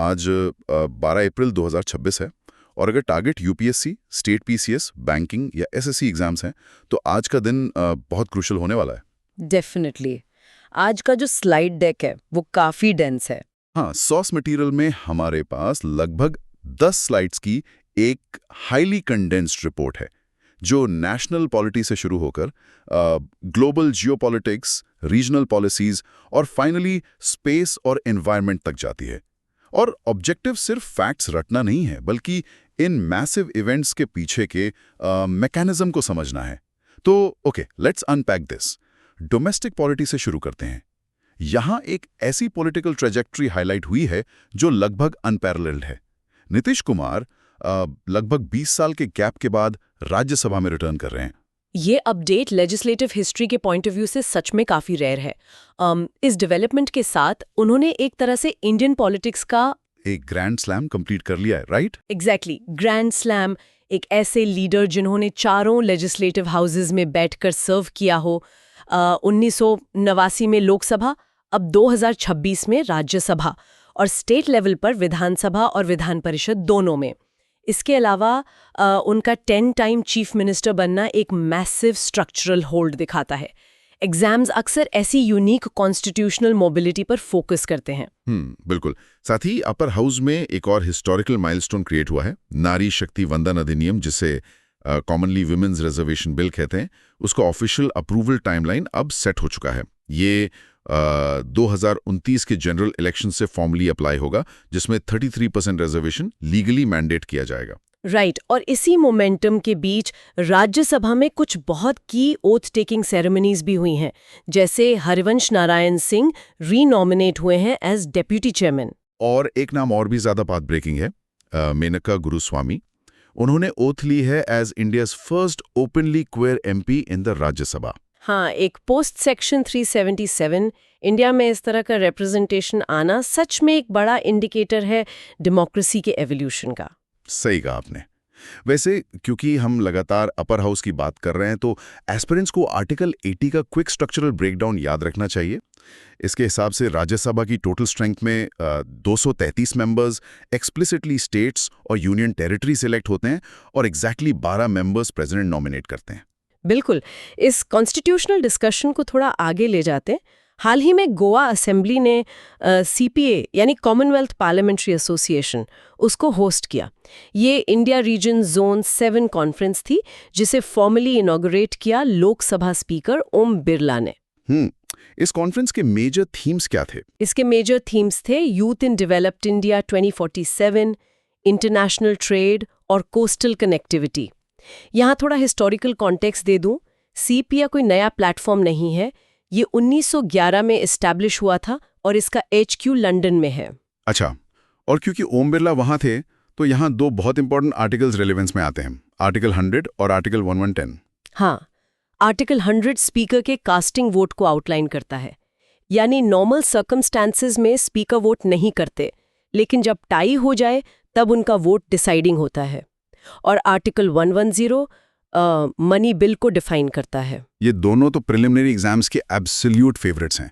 आज 12 अप्रैल 2026 है और अगर target UPSC, state PCS, banking या एसएससी एग्जाम्स हैं तो आज का दिन बहुत क्रूशल होने वाला है। डेफिनेटली। आज का जो स्लाइड डेक है वो काफी डेंस है। हाँ, सोर्स मटेरियल में हमारे पास लगभग 10 स्लाइड्स की एक हाईली कंडेंस्ड रिपोर्ट है जो नेशनल पॉलिटी से शुरू होकर ग्लोबल जियोपॉलिटिक्स, रीजनल पॉलिसीज और फाइनली स्पेस और एनवायरनमेंट तक जाती है। और ऑब्जेक्टिव सिर्फ फैक्ट्स रटना नहीं है, बल्कि इन मैसिव इवेंट्स के पीछे के मैकेनिज्म को समझना है। तो okay, let's unpack this. Domestic polity से शुरू करते हैं। यहाँ एक ऐसी पॉलिटिकल ट्रेजेक्ट्री हाईलाइट हुई है जो लगभग अनपैरेलल्ड है। नीतीश कुमार लगभग 20 साल के गैप के बाद राज्यसभा में रिटर्न कर रहे हैं। ये अपडेट लेजिस्लेटिव हिस्ट्री के पॉइंट ऑफ व्यू से सच में काफी रेयर है। इस डेवलपमेंट के साथ उन्होंने एक तरह से इंडियन पॉलिटिक्स का एक ग्रैंड स्लैम कंप्लीट कर लिया है, राइट? Exactly, grand slam. एक ऐसे लीडर जिन्होंने चारों लेजिस्लेटिव हाउसेज में बैठकर सर्व किया हो। 1989 में लोकसभा, अब 2026 में राज्यसभा और स्टेट लेवल पर विधानसभा और विधान परिषद दोनों में। इसके अलावा उनका 10 टाइम चीफ मिनिस्टर बनना एक मैसिव स्ट्रक्चरल होल्ड दिखाता है। एग्जाम्स अक्सर ऐसी यूनिक कॉन्स्टिट्यूशनल मोबिलिटी पर फोकस करते हैं। बिल्कुल। साथ ही अपर हाउस में एक और हिस्टोरिकल माइलस्टोन क्रिएट हुआ है, नारी शक्ति वंदन अधिनियम, जिसे कॉमनली विमेन्स रिजर्वेशन बिल कहते हैं। उसका ऑफिशियल अप्रूवल टाइमलाइन अब सेट हो चुका है। ये 2029 के जनरल इलेक्शन से फॉर्मली अप्लाई होगा, जिसमें 33% रिजर्वेशन लीगली मैंडेट किया जाएगा। राइट। और इसी मोमेंटम के बीच राज्यसभा में कुछ बहुत की ओथ टेकिंग सेरेमनीज भी हुई हैं, जैसे हरिवंश नारायण सिंह रीनॉमिनेट हुए हैं एज डेप्यूटी चेयरमैन। और एक नाम और भी ज्यादा बात ब्रेकिंग है, मेनका गुरुस्वामी। उन्होंने ओथ ली है as India's first openly queer MP in the Rajya Sabha. हाँ, एक पोस्ट सेक्शन 377 इंडिया में इस तरह का रिप्रेजेंटेशन आना सच में एक बड़ा इंडिकेटर है डेमोक्रेसी के एवोल्यूशन का। सही कहा आपने। वैसे क्योंकि हम लगातार अपर हाउस की बात कर रहे हैं तो एस्पिरेंट्स को आर्टिकल 80 का क्विक स्ट्रक्चरल ब्रेकडाउन याद रखना चाहिए। इसके हिसाब से राज्यसभा की टोटल स्ट्रेंथ में 233 मेंबर्स एक्सप्लिसिटली स्टेट्स और यूनियन टेरिटरी सिलेक्ट होते हैं और एग्जैक्टली 12 मेंबर्स प्रेसिडेंट नॉमिनेट करते हैं। बिल्कुल। इस कॉन्स्टिट्यूशनल डिस्कशन को थोड़ा आगे ले जाते हैं। हाल ही में गोवा असेंबली ने सीपीए यानी कॉमनवेल्थ पार्लियामेंट्री एसोसिएशन उसको होस्ट किया। ये इंडिया रीजन जोन 7 कॉन्फ्रेंस थी, जिसे फॉर्मली इनॉग्रेट किया लोकसभा स्पीकर ओम बिरला ने। इस कॉन्फ्रेंस के मेजर थीम्स क्या थे? इसके मेजर थीम्स थे youth in developed India 2047, international trade और कोस्टल कनेक्टिविटी। यहाँ थोड़ा हिस्टोरिकल कॉन्टेक्स्ट दे दूं, सीपीए कोई नया प्लेटफॉर्म नहीं है। ये 1911 में एस्टैब्लिश हुआ था और इसका एचक्यू लंदन में है। अच्छा, और क्योंकि ओम बिरला वहां थे तो यहाँ दो बहुत इंपॉर्टेंट आर्टिकल्स रेलेवेंस में आते हैं, आर्टिकल 100 और आर्टिकल 1110। हाँ, आर्टिकल 100 स्पीकर के कास्टिंग वोट को आउटलाइन करता है, यानी नॉर्मल सर्कमस्टांसेस में स्पीकर वोट नहीं करते, लेकिन जब टाई हो जाए तब उनका वोट डिसाइडिंग होता है। और आर्टिकल 110 मनी बिल को डिफाइन करता है। ये दोनों तो प्रिलिमिनरी एग्जाम्स के एब्सोल्यूट फेवरेट्स हैं।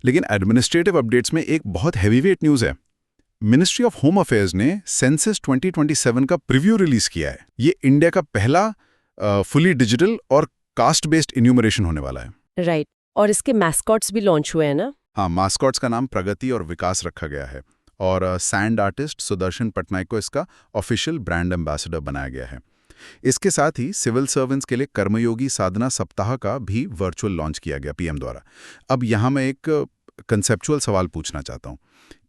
लेकिन एडमिनिस्ट्रेटिव अपडेट्स में एक बहुत हैवीवेट न्यूज़ है। मिनिस्ट्री ऑफ होम अफेयर्स ने सेंसस 2027 का प्रीव्यू रिलीज किया है। ये इंडिया का पहला फुली डिजिटल और कास्ट बेस्ड इन्यूमरेशन होने वाला है। राइट। और इसके मैस्कॉट्स भी लॉन्च हुए हैं ना? हाँ, मास्कॉट्स का नाम प्रगति और विकास रखा गया है और सैंड आर्टिस्ट सुदर्शन पटनायक को इसका ऑफिशियल ब्रांड एम्बेसडर बनाया गया है। इसके साथ ही सिविल सर्वेंट्स के लिए कर्मयोगी साधना सप्ताह का भी वर्चुअल लॉन्च किया गया पीएम द्वारा। अब यहाँ मैं एक कंसेप्चुअल सवाल पूछना चाहता हूँ।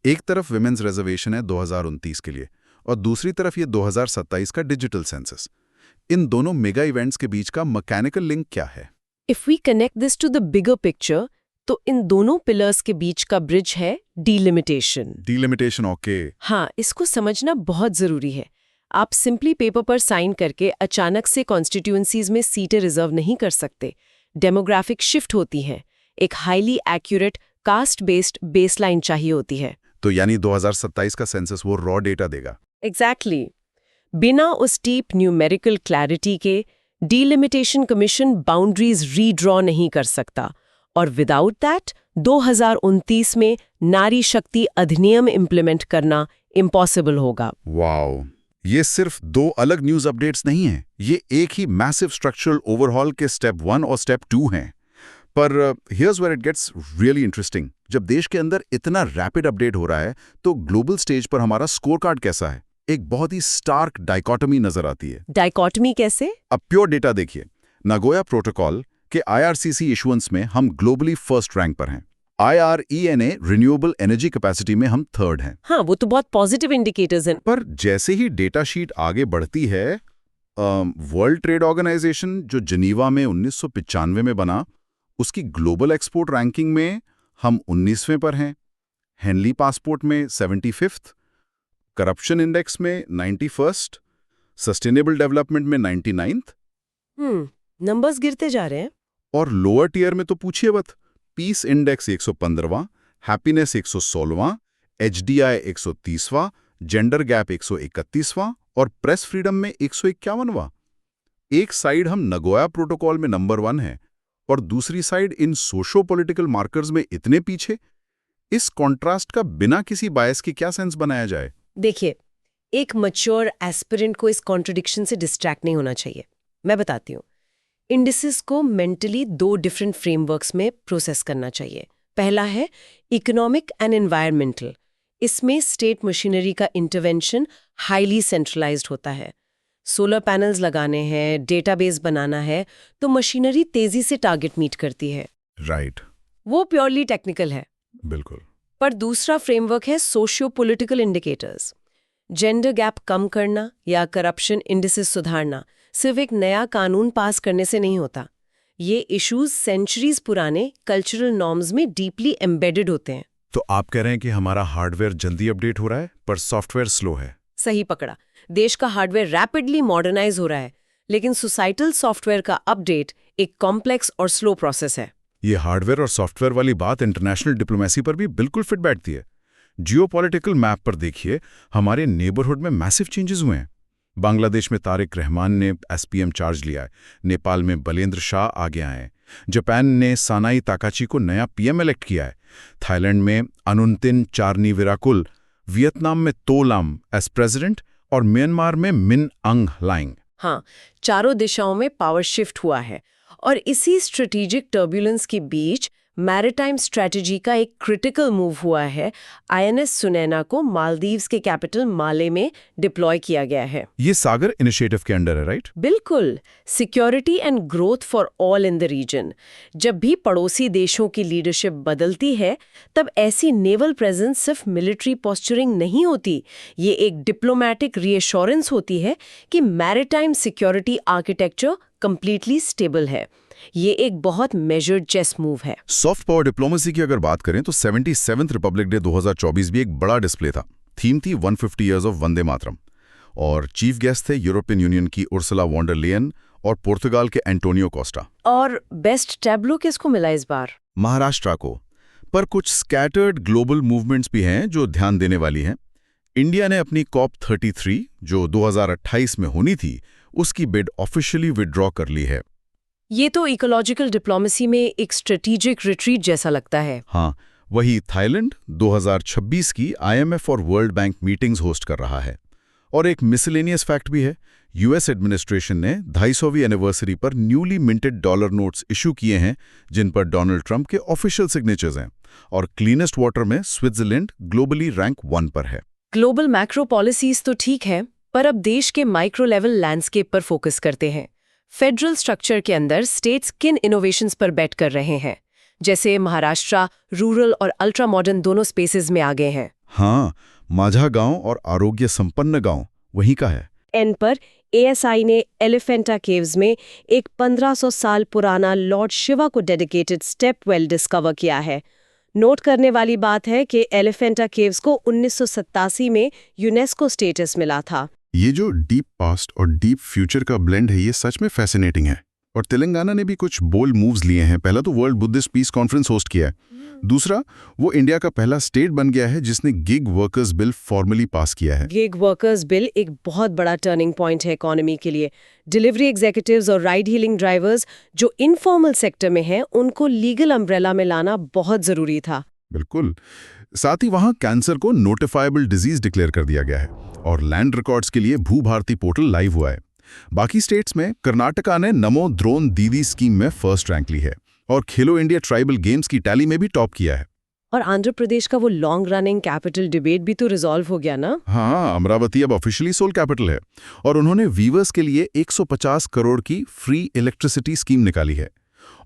एक तरफ विमेन्स रिजर्वेशन है 2029 के लिए और दूसरी तरफ ये 2027 का डिजिटल सेंसस। इन दोनों मेगा इवेंट्स के बीच का मैकेनिकल लिंक क्या है? If we connect this to the bigger picture, तो इन दोनों पिलर्स के बीच का ब्रिज है डीलिमिटेशन। Delimitation, okay. हाँ, इसको समझना बहुत जरूरी है। आप सिंपली पेपर पर साइन करके अचानक से कॉन्स्टिट्यूएंसीज में सीटें रिजर्व नहीं कर सकते। डेमोग्राफिक शिफ्ट होती है। एक highly accurate caste based baseline चाहिए होती है। तो यानी 2027 का सेंसस वो रॉ डेटा देगा। एग्जैक्टली। बिना उस डीप न्यूमेरिकल क्लैरिटी के डीलिमिटेशन कमीशन बाउंड्रीज रीड्रॉ नहीं कर सकता और विदाउट दैट 2029 में नारी शक्ति अधिनियम इंप्लीमेंट करना इम्पॉसिबल होगा। वाओ, ये सिर्फ 2 अलग न्यूज़ अपडेट्स नहीं हैं, ये एक ही मैसिव स्ट्रक्चरल ओवरहॉल के स्टेप 1 और स्टेप 2 हैं। पर here's where it gets really interesting. जब देश के अंदर इतना रैपिड अपडेट हो रहा है तो ग्लोबल स्टेज पर हमारा स्कोर कार्ड कैसा है? एक बहुत ही स्टार्क डाइकोटमी नजर आती है। डाइकोटमी कैसे? अब प्योर डेटा देखिए, नागोया प्रोटोकॉल के IRCC इशुएंस में हम ग्लोबली फर्स्ट रैंक पर हैं। IRENA रिन्यूएबल एनर्जी कैपेसिटी में हम थर्ड हैं। हाँ, वो तो बहुत पॉजिटिव इंडिकेटर्स हैं। पर जैसे ही डेटा शीट आगे बढ़ती है, वर्ल्ड ट्रेड ऑर्गेनाइजेशन जो जनीवा में 1995 में बना, उसकी ग्लोबल एक्सपोर्ट रैंकिंग में हम 19वें पर हैं, हेनली पासपोर्ट में 75th, करप्शन इंडेक्स में 91st, सस्टेनेबल डेवलपमेंट में 99th। नंबर्स गिरते जा रहे हैं। और लोअर टियर में तो पूछिए मत, पीस इंडेक्स 115वां, हैप्पीनेस 116वां, HDI 130वां, जेंडर गैप 131वां और प्रेस फ्रीडम में 151वां। एक साइड हम नगोया प्रोटोकॉल में नंबर 1 है और दूसरी साइड इन सोशो पॉलिटिकल मार्कर्स में इतने पीछे। इस कॉन्ट्रास्ट का बिना किसी बायस के क्या सेंस बनाया जाए? देखिए, एक मैच्योर एस्पिरेंट को इस कॉन्ट्रडिक्शन से डिस्ट्रैक्ट नहीं होना चाहिए। मैं बताती हूँ। इंडिसेस को मेंटली 2 डिफरेंट फ्रेमवर्क्स में प्रोसेस करना चाहिए। पहला है इकोनॉमिक एंड एनवायरमेंटल। इसमें स्टेट मशीनरी का इंटरवेंशन हाईली सेंट्रलाइज्ड होता है। सोलर पैनल्स लगाने हैं, डेटाबेस बनाना है, तो मशीनरी तेजी से टारगेट मीट करती है। राइट, वो प्योरली टेक्निकल है। बिल्कुल। पर दूसरा फ्रेमवर्क है socio political indicators. Gender gap कम करना या करप्शन इंडिसेस सुधारना सिर्फ एक नया कानून पास करने से नहीं होता। ये इश्यूज सेंचुरीज पुराने कल्चरल नॉर्म्स में डीपली एम्बेडेड होते हैं। तो आप कह रहे हैं कि हमारा हार्डवेयर जल्दी अपडेट हो रहा है पर सॉफ्टवेयर स्लो है? सही पकड़ा। देश का हार्डवेयर रैपिडली मॉडर्नाइज हो रहा है, लेकिन सोसाइटल सॉफ्टवेयर का अपडेट एक कॉम्प्लेक्स और स्लो प्रोसेस है। ये हार्डवेयर और सॉफ्टवेयर वाली बात इंटरनेशनल डिप्लोमेसी पर भी बिल्कुल फिट बैठती है। जियोपॉलिटिकल मैप पर देखिए, हमारे नेबरहुड में मैसिव चेंजेस हुए हैं। बांग्लादेश में तारिक रहमान ने SPM चार्ज लिया है, नेपाल में बलेंद्र शाह आगे आए हैं, जापान ने सानाई ताकाची को नया PM इलेक्ट किया है, थाईलैंड में अनुनतिन चारनीविराकुल, वियतनाम में तो लाम एज प्रेसिडेंट और म्यांमार में मिन अंग ह्लाइंग। हाँ, चारों दिशाओं में पावर शिफ्ट हुआ है। और इसी स्ट्रेटेजिक टर्बुलेंस के बीच मैरिटाइम स्ट्रैटेजी का एक क्रिटिकल मूव हुआ है। INS सुनैना को मालदीव्स के कैपिटल माले में डिप्लॉय किया गया है। ये सागर इनिशिएटिव के अंडर है, राइट? बिल्कुल, security and growth for all in the region. जब भी पड़ोसी देशों की लीडरशिप बदलती है, तब ऐसी नेवल प्रेजेंस सिर्फ मिलिट्री पोस्चरिंग नहीं होती, ये एक डिप्लोमैटिक रीअश्योरेंस होती है कि maritime security architecture completely stable है। ये एक बहुत मेजर्ड चेस मूव है। सॉफ्ट पावर डिप्लोमेसी की अगर बात करें तो 77th रिपब्लिक डे 2024 भी एक बड़ा डिस्प्ले था। थीम थी 150 इयर्स ऑफ वंदे मातरम और चीफ गेस्ट थे यूरोपियन यूनियन की उर्सुला वॉन डर लेयन और पुर्तगाल के एंटोनियो कोस्टा। और बेस्ट टैब्लो किसको मिला इस बार? महाराष्ट्र को। पर कुछ स्कैटर्ड ग्लोबल मूवमेंट्स भी हैं जो ध्यान देने वाली हैं। इंडिया ने अपनी COP33 जो 2028 में होनी थी, उसकी बिड ऑफिशियली विड्रॉ कर ली है। ये तो इकोलॉजिकल डिप्लोमेसी में एक स्ट्रेटेजिक रिट्रीट जैसा लगता है। हाँ, वही थाईलैंड 2026 की IMF और वर्ल्ड बैंक मीटिंग्स होस्ट कर रहा है। और एक मिसलेनियस फैक्ट भी है, US एडमिनिस्ट्रेशन ने 250वीं एनिवर्सरी पर newly minted dollar notes issue किए हैं, जिन पर डोनाल्ड ट्रंप के ऑफिशियल सिग्नेचर्स हैं। और क्लीनेस्ट वाटर में स्विट्जरलैंड ग्लोबली रैंक 1 पर है। ग्लोबल मैक्रो पॉलिसीज तो ठीक है, पर अब देश के माइक्रो लेवल लैंडस्केप पर फोकस करते हैं। फेडरल स्ट्रक्चर के अंदर स्टेट्स किन इनोवेशंस पर बेट कर रहे हैं? जैसे महाराष्ट्र रूरल और अल्ट्रा मॉडर्न दोनों स्पेसेस में आ गए हैं। हाँ, माझा गांव और आरोग्य संपन्न गांव वहीं का है। एन पर ASI ने एलिफेंटा केव्स में एक 1500 साल पुराना लॉर्ड शिवा को डेडिकेटेड स्टेप वेल डिस्कवर किया है। नोट करने वाली बात है कि एलिफेंटा केव्स को 1987 में यूनेस्को स्टेटस मिला था। ये जो डीप पास्ट और डीप फ्यूचर का ब्लेंड है, ये सच में फैसिनेटिंग है। और तेलंगाना ने भी कुछ बोल्ड मूव्स लिए हैं। पहला तो world Buddhist piece conference host किया है। दूसरा, वो इंडिया का पहला स्टेट बन गया है जिसने गिग वर्कर्स बिल फॉर्मली पास किया है। गिग वर्कर्स बिल एक बहुत बड़ा टर्निंग पॉइंट है इकोनॉमी के लिए। डिलीवरी एग्जीक्यूटिव्स और राइड हीलिंग ड्राइवर्स जो इनफॉर्मल सेक्टर में हैं, उनको लीगल अम्ब्रेला में लाना बहुत जरूरी था। बिल्कुल। साथ ही वहां कैंसर को नोटिफाइबल डिजीज डिक्लेयर कर दिया गया है और लैंड रिकॉर्ड्स के लिए भू-भारती पोर्टल लाइव हुआ है। बाकी स्टेट्स में कर्नाटका ने नमो ड्रोन दीदी स्कीम में फर्स्ट रैंक ली है और खेलो इंडिया ट्राइबल गेम्स की टैली में भी टॉप किया है। और आंध्र प्रदेश का वो लॉन्ग रनिंग कैपिटल डिबेट भी तो रिजॉल्व हो गया ना? हाँ, अमरावती अब ऑफिशियली सोल कैपिटल है और उन्होंने वीवर्स के लिए 150 करोड़ की फ्री इलेक्ट्रिसिटी स्कीम निकाली है।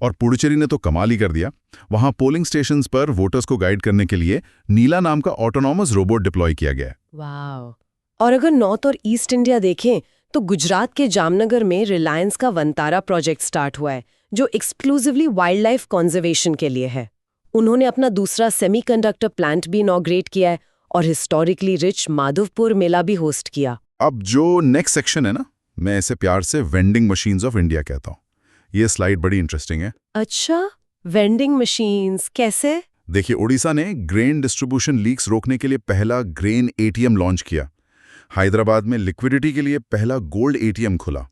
और पुडुचेरी ने तो कमाल ही कर दिया। वहां पोलिंग स्टेशंस पर वोटर्स को गाइड करने के लिए नीला नाम का ऑटोनॉमस रोबोट डिप्लॉय किया गया है। वाव। और अगर नॉर्थ और ईस्ट इंडिया देखें तो गुजरात के जामनगर में रिलायंस का वंतारा प्रोजेक्ट स्टार्ट हुआ है, जो एक्सक्लूसिवली वाइल्ड लाइफ कंजर्वेशन के लिए है। उन्होंने अपना दूसरा सेमीकंडक्टर प्लांट भी इनॉग्रेट किया है और हिस्टोरिकली रिच माधवपुर मेला भी होस्ट किया। अब जो नेक्स्ट सेक्शन है ना, मैं इसे प्यार से वेंडिंग मशीन्स ऑफ इंडिया कहता हूँ। ये स्लाइड बड़ी इंटरेस्टिंग है। अच्छा, वेंडिंग मशीन्स कैसे? देखिए, ओडिशा ने ग्रेन डिस्ट्रीब्यूशन लीक्स रोकने के लिए पहला ग्रेन एटीएम लॉन्च किया। हैदराबाद में लिक्विडिटी के लिए पहला गोल्ड एटीएम खुला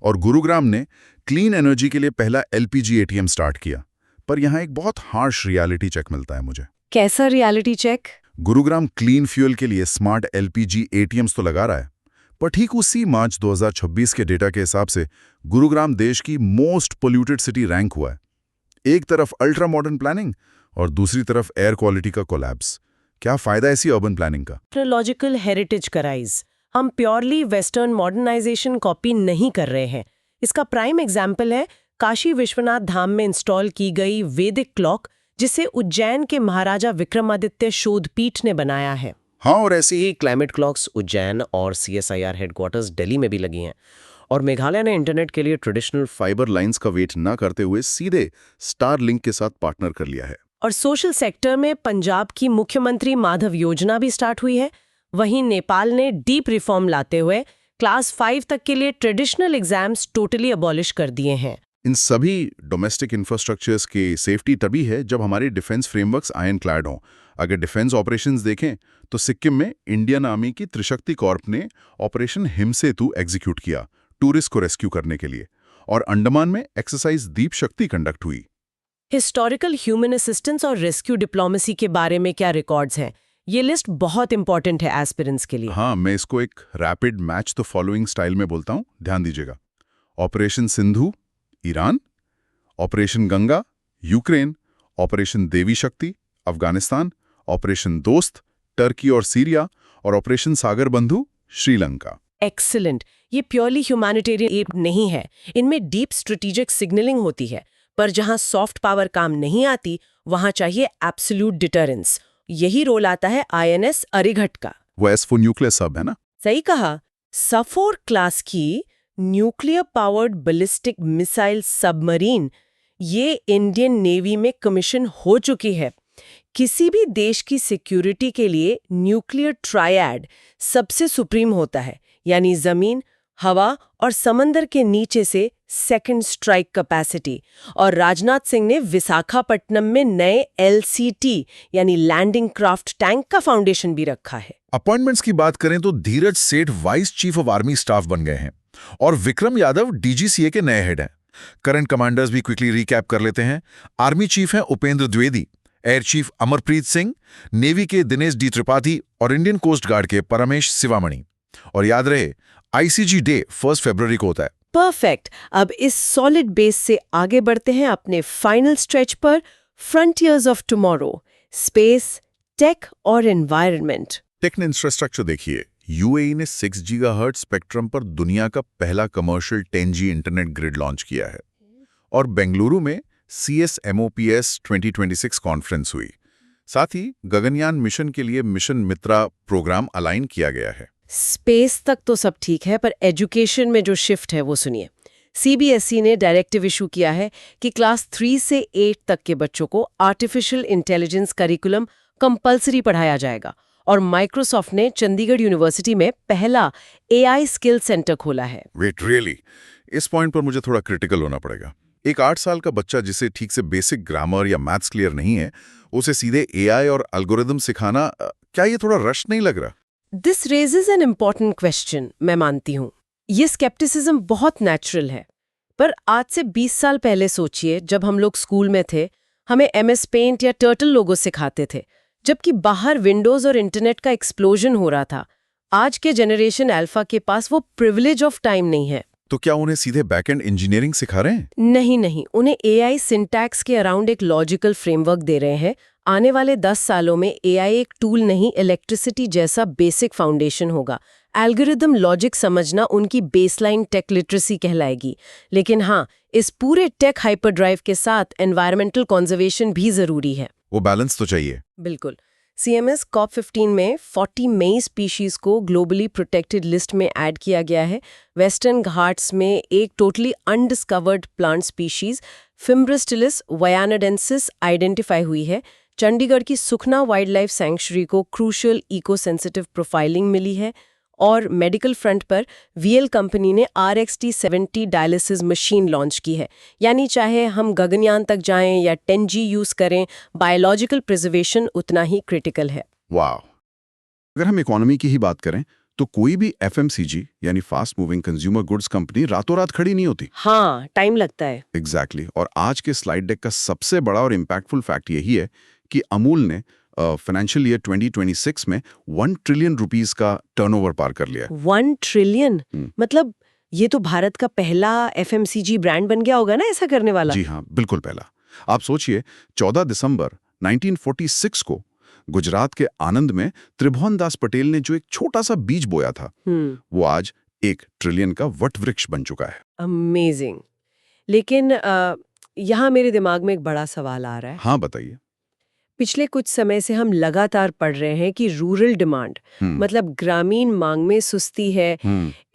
और गुरुग्राम ने क्लीन एनर्जी के लिए पहला एलपीजी एटीएम स्टार्ट किया। पर यहाँ एक बहुत हार्श रियलिटी चेक मिलता है मुझे। कैसा reality check? Gurugram clean fuel के लिए स्मार्ट एलपीजी एटीएम्स तो लगा रहा है, पर ठीक उसी मार्च 2026 के डेटा के हिसाब से गुरुग्राम देश की मोस्ट पोल्यूटेड सिटी रैंक हुआ है। एक तरफ अल्ट्रा मॉडर्न प्लानिंग और दूसरी तरफ एयर क्वालिटी का कोलैप्स। क्या फायदा ऐसी अर्बन प्लानिंग का? टेक्नोलॉजिकल हेरिटेज का राइज। हम प्योरली वेस्टर्न मॉडर्नाइजेशन कॉपी नहीं कर रहे हैं। इसका प्राइम एग्जाम्पल है काशी विश्वनाथ धाम में इंस्टॉल की गई वैदिक क्लॉक, जिसे उज्जैन के महाराजा विक्रमादित्य शोधपीठ ने बनाया है। हाँ, और ऐसी ही क्लाइमेट क्लॉक्स उज्जैन और CSIR हेडक्वार्टर्स दिल्ली में भी लगी हैं। और मेघालय ने इंटरनेट के लिए ट्रेडिशनल फाइबर लाइंस का वेट ना करते हुए सीधे स्टारलिंक के साथ पार्टनर कर लिया है। और सोशल सेक्टर में पंजाब की मुख्यमंत्री माधव योजना भी स्टार्ट हुई है। वहीं नेपाल ने डीप रिफॉर्म लाते हुए क्लास 5 तक के लिए ट्रेडिशनल एग्जाम्स टोटली अबॉलिश कर दिए हैं। इन सभी डोमेस्टिक इंफ्रास्ट्रक्चर्स की सेफ्टी तभी है जब हमारी डिफेंस फ्रेमवर्क्स आयन क्लैड हों। अगर डिफेंस ऑपरेशंस देखें तो सिक्किम में इंडियन आर्मी की त्रिशक्ति कॉर्प ने ऑपरेशन हिमसेतु एग्जीक्यूट किया टूरिस्ट को रेस्क्यू करने के लिए, और अंडमान में एक्सरसाइज दीप शक्ति कंडक्ट हुई। हिस्टोरिकल ह्यूमन असिस्टेंस और रेस्क्यू डिप्लोमेसी के बारे में क्या रिकॉर्ड्स हैं? ये लिस्ट बहुत इंपॉर्टेंट है एस्पिरेंट्स के लिए। हाँ, मैं इसको एक rapid match the following style में बोलता हूँ, ध्यान दीजिएगा। Operation Sindhu Iran, operation Ganga Ukraine, operation Devi Shakti Afghanistan, operation Dost Turkey और सीरिया, और ऑपरेशन सागर बंधु श्रीलंका। एक्सीलेंट। ये प्योरली ह्यूमैनिटेरियन एड नहीं है, इनमें डीप स्ट्रेटेजिक सिग्नलिंग होती है। पर जहां सॉफ्ट पावर काम नहीं आती, वहां चाहिए एब्सोल्यूट डिटरेंस। यही रोल आता है INS अरिघट का। वो एस4 न्यूक्लियर सब है ना? सही कहा। सफोर क्लास की nuclear powered ballistic missile submarine ये इंडियन नेवी में कमीशन हो चुकी है। किसी भी देश की सिक्योरिटी के लिए न्यूक्लियर ट्रायड सबसे सुप्रीम होता है, यानी जमीन, हवा और समंदर के नीचे से सेकंड स्ट्राइक कैपेसिटी। और राजनाथ सिंह ने विशाखापट्टनम में नए LCT यानी लैंडिंग क्राफ्ट टैंक का फाउंडेशन भी रखा है। अपॉइंटमेंट्स की बात करें तो धीरज सेठ vice chief of army staff बन गए हैं और विक्रम यादव DGCA के नए हेड हैं। करंट कमांडर्स भी क्विकली रिकैप कर लेते हैं। आर्मी चीफ हैं Upendra Dwivedi, air chief Amarpreet Singh, navy के दिनेश D त्रिपाठी और इंडियन कोस्ट गार्ड के परमेश शिवामणि। और याद रहे, ICG डे 1 फरवरी को होता है। परफेक्ट। अब इस सॉलिड बेस से आगे बढ़ते हैं अपने फाइनल स्ट्रेच पर, frontiers of tomorrow, space, tech और एनवायरनमेंट। टेक इंफ्रास्ट्रक्चर देखिए, UAE ने 6 GHz स्पेक्ट्रम पर दुनिया का पहला commercial 10G internet grid launch किया है, और बेंगलुरु में CSMOPS 2026 कॉन्फ्रेंस हुई। साथ ही गगनयान मिशन के लिए मिशन मित्रा प्रोग्राम अलाइन किया गया है। स्पेस तक तो सब ठीक है, पर एजुकेशन में जो शिफ्ट है वो सुनिए। CBSE ने डायरेक्टिव इशू किया है कि क्लास 3 से 8 तक के बच्चों को आर्टिफिशियल इंटेलिजेंस करिकुलम कंपलसरी पढ़ाया जाएगा, और माइक्रोसॉफ्ट ने चंडीगढ़ यूनिवर्सिटी में पहला AI स्किल सेंटर खोला है। Wait, really? इस पॉइंट पर मुझे थोड़ा क्रिटिकल होना पड़ेगा। एक 8 साल का बच्चा जिसे ठीक से बेसिक ग्रामर या मैथ्स क्लियर नहीं है, उसे सीधे AI और एल्गोरिदम सिखाना, क्या ये थोड़ा रश नहीं लग रहा? This raises an important question. मैं मानती हूँ ये स्केप्टिसिज्म बहुत नेचुरल है, पर आज से 20 साल पहले सोचिए, जब हम लोग स्कूल में थे, हमें MS पेंट या टर्टल लोगो सिखाते थे, जबकि बाहर विंडोज और इंटरनेट का एक्सप्लोजन हो रहा था। आज के जनरेशन अल्फा के पास वो प्रिविलेज ऑफ टाइम नहीं है। तो क्या उन्हें सीधे बैकएंड इंजीनियरिंग सिखा रहे हैं? नहीं, उन्हें एआई सिंटैक्स के अराउंड एक लॉजिकल फ्रेमवर्क दे रहे हैं। आने वाले 10 सालों में एआई एक टूल नहीं, इलेक्ट्रिसिटी जैसा बेसिक फाउंडेशन होगा। एल्गोरिदम लॉजिक समझना उनकी बेसलाइन टेक लिटरेसी कहलाएगी। लेकिन हाँ, इस पूरे टेक हाइपरड्राइव के साथ एनवायरमेंटल कंजर्वेशन भी जरूरी है। वो बैलेंस तो चाहिए। बिल्कुल। CMS COP15 में 40 नई स्पीशीज को ग्लोबली प्रोटेक्टेड लिस्ट में ऐड किया गया है। वेस्टर्न घाट्स में एक totally undiscovered plant species fimbristylis wayanadensis identify हुई है। चंडीगढ़ की सुखना वाइल्ड लाइफ सैंक्चुरी को क्रूशियल इको सेंसिटिव प्रोफाइलिंग मिली है। और मेडिकल फ्रंट पर VL कंपनी ने RXT70 डायलिसिस मशीन लॉन्च की है। यानी चाहे हम गगनयान तक जाएं या 10G यूज करें, बायोलॉजिकल प्रिजर्वेशन उतना ही क्रिटिकल है। वाह। अगर हम इकोनॉमी की ही बात करें तो कोई भी FMCG यानी fast moving consumer goods company रातों रात खड़ी नहीं होती। हाँ, टाइम लगता है। एग्जैक्टली। और आज के स्लाइड डेक का सबसे बड़ा और इम्पैक्टफुल फैक्ट यही है कि अमूल ने फाइनेंशियल ईयर 2026 में 1 ट्रिलियन रुपीस का टर्नओवर पार कर लिया है। 1 ट्रिलियन? मतलब ये तो भारत का पहला FMCG ब्रांड बन गया होगा ना ऐसा करने वाला? जी हाँ, बिल्कुल पहला। आप सोचिए, 14 दिसंबर 1946 को गुजरात के आनंद में त्रिभुवन दास पटेल ने जो एक छोटा सा बीज बोया था, वो आज 1 ट्रिलियन का वट वृक्ष बन चुका है। अमेजिंग। लेकिन यहाँ मेरे दिमाग में एक बड़ा सवाल आ रहा है। हाँ, बताइए। पिछले कुछ समय से हम लगातार पढ़ रहे हैं कि रूरल डिमांड, मतलब ग्रामीण मांग में सुस्ती है।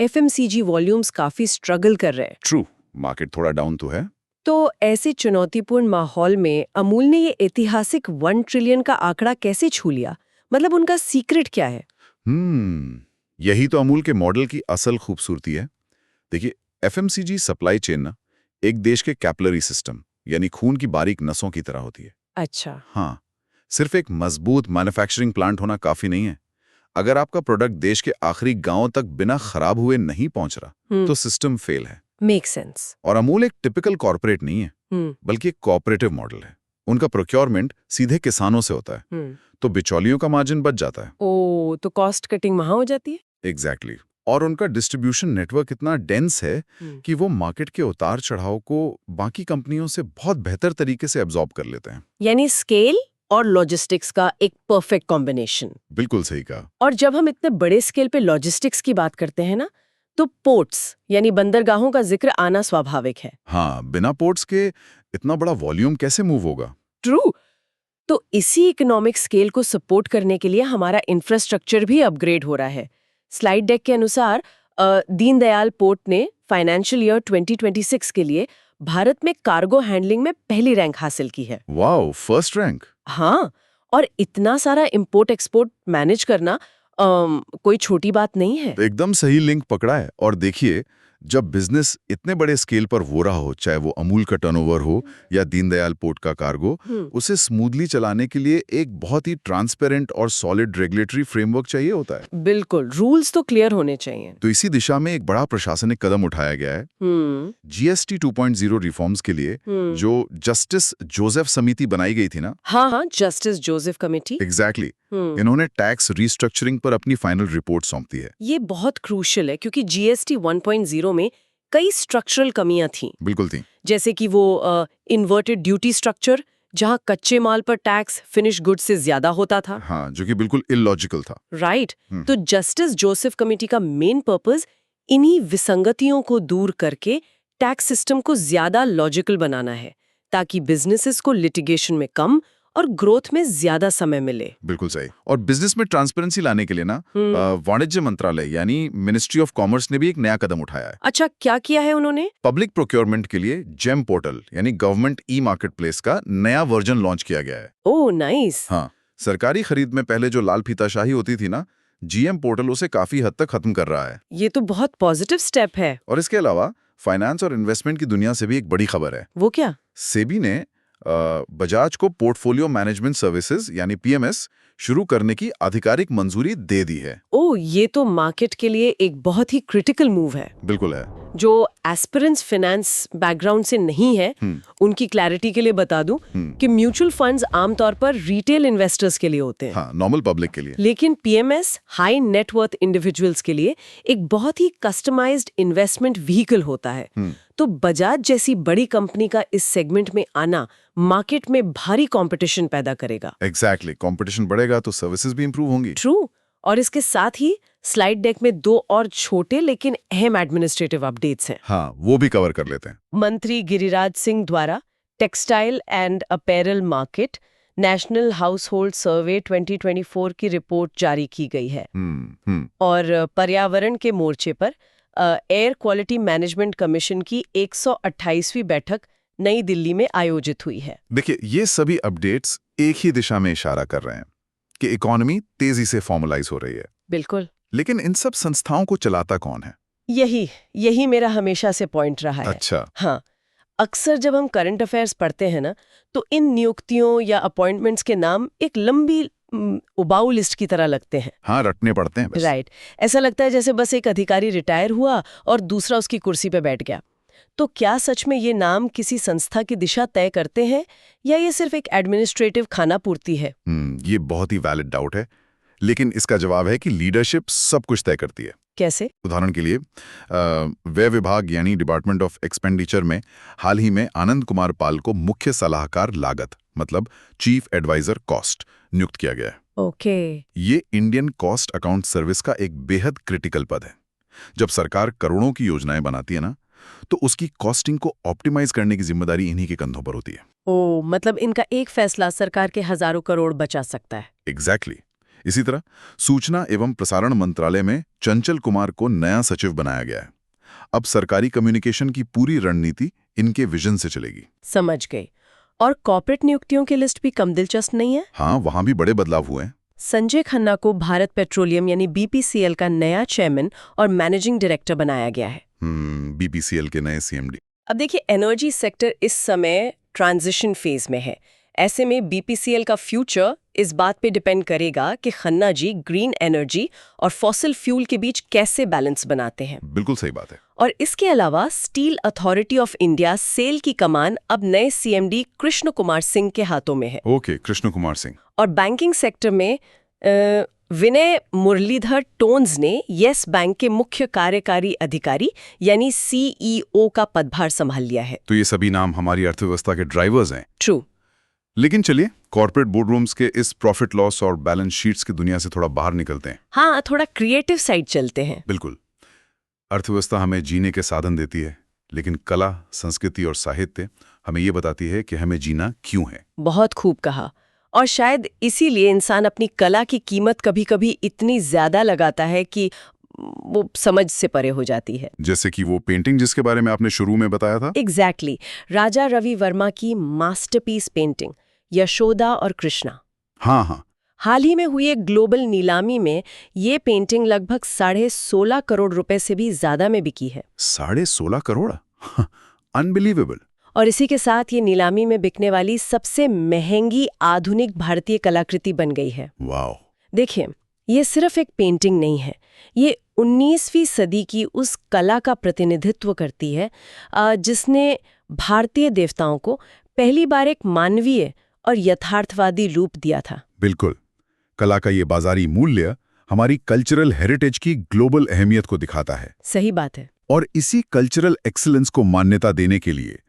FMCG वॉल्यूम्स काफी स्ट्रगल कर रहे हैं। ट्रू, मार्केट थोड़ा डाउन तो है। तो ऐसे चुनौतीपूर्ण माहौल में अमूल ने ये ऐतिहासिक 1 ट्रिलियन का आंकड़ा कैसे छू लिया? मतलब उनका सीक्रेट क्या है? यही तो अमूल के मॉडल की असल खूबसूरती है। देखिए, FMCG सप्लाई चेन ना एक देश के कैपिलरी सिस्टम यानी खून की बारीक नसों की तरह होती है। अच्छा। हाँ, सिर्फ एक मजबूत मैन्युफैक्चरिंग प्लांट होना काफी नहीं है। अगर आपका प्रोडक्ट देश के आखिरी गांव तक बिना खराब हुए नहीं पहुंच रहा, तो सिस्टम फेल है। Make sense. और अमूल एक टिपिकल कॉर्पोरेट नहीं है, बल्कि एक कोऑपरेटिव मॉडल है। उनका प्रोक्योरमेंट सीधे किसानों से होता है, तो बिचौलियों का मार्जिन बच जाता है। ओ, तो कॉस्ट कटिंग वहां हो जाती है। एग्जैक्टली। और उनका डिस्ट्रीब्यूशन नेटवर्क इतना डेंस है कि वो मार्केट के उतार चढ़ाव को बाकी कंपनियों से बहुत बेहतर तरीके से एब्जॉर्ब कर लेते हैं। यानी स्केल और लॉजिस्टिक्स का एक परफेक्ट कॉम्बिनेशन। बिल्कुल सही कहा। और जब हम इतने बड़े स्केल पे लॉजिस्टिक्स की बात करते हैं ना, तो पोर्ट्स यानी बंदरगाहों का जिक्र आना स्वाभाविक है। हाँ, बिना पोर्ट्स के इतना बड़ा वॉल्यूम कैसे मूव होगा? ट्रू। तो इसी इकोनॉमिक स्केल को सपोर्ट करने के लिए हमारा इंफ्रास्ट्रक्चर भी अपग्रेड हो रहा है। स्लाइड डेक के अनुसार दीनदयाल पोर्ट ने फाइनेंशियल ईयर 2026 के लिए भारत में कार्गो हैंडलिंग में पहली रैंक हासिल की है। Wow, first rank. हाँ, और इतना सारा इंपोर्ट एक्सपोर्ट मैनेज करना कोई छोटी बात नहीं है। एकदम सही लिंक पकड़ा है। और देखिए, जब बिजनेस इतने बड़े स्केल पर हो रहा हो, चाहे वो अमूल का टर्नओवर हो या दीनदयाल पोर्ट का कार्गो, उसे स्मूथली चलाने के लिए एक बहुत ही ट्रांसपेरेंट और सॉलिड रेगुलेटरी फ्रेमवर्क चाहिए होता है। बिल्कुल, रूल्स तो क्लियर होने चाहिए। तो इसी दिशा में एक बड़ा प्रशासनिक कदम उठाया गया है। GST 2.0 रिफॉर्म्स के लिए जो जस्टिस जोसेफ समिति बनाई गई थी ना। हाँ, जस्टिस जोसेफ कमेटी। एग्जैक्टली। इन्होंने टैक्स रिस्ट्रक्चरिंग पर अपनी फाइनल रिपोर्ट सौंप दी है। ये बहुत क्रूशियल है क्योंकि GST 1.0 में कई स्ट्रक्चरल कमियां थीं। बिल्कुल थी। जैसे कि वो इन्वर्टेड ड्यूटी स्ट्रक्चर, जहां कच्चे माल पर टैक्स फिनिश गुड्स से ज्यादा होता था। हाँ, जो कि बिल्कुल इलॉजिकल था। राइट। तो जस्टिस जोसेफ कमेटी का मेन पर्पस इन्हीं विसंगतियों को दूर करके टैक्स सिस्टम को ज्यादा लॉजिकल बनाना है, ताकि बिजनेसेस को लिटिगेशन में कम और ग्रोथ में ज्यादा समय मिले। बिल्कुल सही। और बिजनेस में ट्रांसपेरेंसी लाने के लिए ना वाणिज्य मंत्रालय यानी मिनिस्ट्री ऑफ कॉमर्स ने भी एक नया कदम उठाया है। अच्छा, क्या किया है उन्होंने? पब्लिक प्रोक्योरमेंट के लिए जेम पोर्टल यानी गवर्नमेंट ई मार्केट प्लेस का नया वर्जन लॉन्च किया गया है। ओह, नाइस। हाँ, सरकारी खरीद में पहले जो लाल फीताशाही होती थी ना, GM पोर्टल उसे काफी हद तक खत्म कर रहा है। ये तो बहुत पॉजिटिव स्टेप है। और इसके अलावा फाइनेंस और इन्वेस्टमेंट की दुनिया से भी एक बड़ी खबर है। वो क्या? सेबी ने बजाज को पोर्टफोलियो मैनेजमेंट सर्विसेज यानी PMS शुरू करने की आधिकारिक मंजूरी दे दी है। ओह, ये तो मार्केट के लिए एक बहुत ही क्रिटिकल मूव है। बिल्कुल है। जो एस्पिरेंट्स फाइनेंस बैकग्राउंड से नहीं है उनकी क्लैरिटी के लिए बता दूं कि म्यूचुअल फंड्स आमतौर पर रिटेल इन्वेस्टर्स के लिए होते हैं, हाँ, नॉर्मल पब्लिक के लिए। लेकिन पीएमएस हाई नेटवर्थ इंडिविजुअल्स के लिए एक बहुत ही कस्टमाइज्ड इन्वेस्टमेंट व्हीकल होता है। तो बजाज जैसी बड़ी कंपनी का इस सेगमेंट में आना मार्केट में भारी कंपटीशन पैदा करेगा। एग्जैक्टली, कंपटीशन बढ़ेगा तो सर्विसेज भी इंप्रूव होंगी। ट्रू। और इसके साथ ही स्लाइड डेक में 2 और छोटे लेकिन अहम एडमिनिस्ट्रेटिव अपडेट्स हैं। हाँ, वो भी कवर कर लेते हैं। मंत्री गिरिराज सिंह द्वारा textile and apparel market national house hold survey 2024 की रिपोर्ट जारी की गई है। और पर्यावरण के मोर्चे पर एयर क्वालिटी मैनेजमेंट कमीशन की 128वीं बैठक नई दिल्ली में आयोजित हुई है। देखिए, ये सभी अपडेट्स एक ही दिशा में इशारा कर रहे हैं कि इकोनॉमी तेजी से फॉर्मलाइज हो रही है। बिल्कुल। लेकिन इन सब संस्थाओं को चलाता कौन है? यही मेरा हमेशा से पॉइंट रहा है। अच्छा। हाँ, अक्सर जब हम करंट अफेयर्स पढ़ते हैं ना, तो इन नियुक्तियों या अपॉइंटमेंट्स के नाम एक लंबी उबाऊ लिस्ट की तरह लगते हैं। हाँ, रटने पड़ते हैं बस। राइट। ऐसा लगता है जैसे बस एक अधिकारी रिटायर हुआ और दूसरा उसकी कुर्सी पे बैठ गया। तो क्या सच में ये नाम किसी संस्था की दिशा तय करते हैं या ये सिर्फ एक एडमिनिस्ट्रेटिव खाना पूर्ति है? ये बहुत ही वैलिड डाउट है, लेकिन इसका जवाब है कि लीडरशिप सब कुछ तय करती है। कैसे? उदाहरण के लिए व्यय विभाग यानी डिपार्टमेंट ऑफ एक्सपेंडिचर में हाल ही में आनंद कुमार पाल को मुख्य सलाहकार लागत मतलब चीफ एडवाइजर कॉस्ट नियुक्त किया गया है। ओके। ये इंडियन कॉस्ट अकाउंट सर्विस का एक बेहद क्रिटिकल पद है। जब सरकार करोड़ों की योजनाएं बनाती है ना, तो उसकी कॉस्टिंग को ऑप्टिमाइज करने की जिम्मेदारी इन्हीं के कंधों पर होती है। ओ, मतलब इनका एक फैसला सरकार के हजारों करोड़ बचा सकता है। एग्जैक्टली। इसी तरह सूचना एवं प्रसारण मंत्रालय में चंचल कुमार को नया सचिव बनाया गया है। अब सरकारी कम्युनिकेशन की पूरी रणनीति इनके विजन से चलेगी। समझ गई। और कॉर्पोरेट नियुक्तियों की लिस्ट भी कम दिलचस्प नहीं है। हाँ, वहां भी बड़े बदलाव हुए हैं। संजय खन्ना को भारत पेट्रोलियम यानी बीपीसीएल का नया चेयरमैन और मैनेजिंग डायरेक्टर बनाया गया है। बीपीसीएल के नए सीएमडी। अब देखिए, एनर्जी सेक्टर इस समय ट्रांजिशन फेज में है। ऐसे में बीपीसीएल का फ्यूचर इस बात पे डिपेंड करेगा कि खन्ना जी ग्रीन एनर्जी और फॉसिल फ्यूल के बीच कैसे बैलेंस बनाते हैं। बिल्कुल सही बात है। और इसके अलावा Steel Authority of India SAIL की कमान अब नए सीएमडी कृष्ण कुमार सिंह के हाथों में है। ओके, कृष्ण कुमार सिंह। और बैंकिंग सेक्टर में विनय मुरलीधर टोन्स ने येस बैंक के मुख्य कार्यकारी अधिकारी यानी सीईओ का पदभार संभाल लिया है। तो ये सभी नाम हमारी अर्थव्यवस्था के ड्राइवर्स हैं। ट्रू। लेकिन चलिए, कॉर्पोरेट बोर्डरूम्स के इस प्रॉफिट लॉस और बैलेंस शीट्स की दुनिया से थोड़ा बाहर निकलते हैं। हाँ, थोड़ा क्रिएटिव साइड चलते हैं। बिल्कुल। अर्थव्यवस्था हमें जीने के साधन देती है, लेकिन कला, संस्कृति और साहित्य हमें ये बताती है कि हमें जीना क्यों है। बहुत खूब कहा। और शायद इसीलिए इंसान अपनी कला की कीमत कभी-कभी इतनी ज्यादा लगाता है कि वो समझ से परे हो जाती है। जैसे कि वो पेंटिंग जिसके बारे में आपने शुरू में बताया था। एग्जैक्टली। राजा रवि वर्मा की मास्टरपीस पेंटिंग यशोदा और कृष्णा। हाँ। हाल ही में हुई एक ग्लोबल नीलामी में ये पेंटिंग लगभग 16.5 करोड़ रुपए से भी ज्यादा में बिकी है। 16.5 करोड़? अनबिलीवेबल। और इसी के साथ ये नीलामी में बिकने वाली सबसे महंगी आधुनिक भारतीय कलाकृति बन गई है। वाओ। देखिए, ये सिर्फ एक पेंटिंग नहीं है, ये 19वीं सदी की उस कला का प्रतिनिधित्व करती है जिसने भारतीय देवताओं को पहली बार एक मानवीय और यथार्थवादी रूप दिया था। बिल्कुल। कला का ये बाजारी मूल्य हमारी कल्चरल हेरिटेज की ग्लोबल अहमियत को दिखाता है। सही बात है। और इसी कल्चरल एक्सीलेंस को मान्यता देने के लिए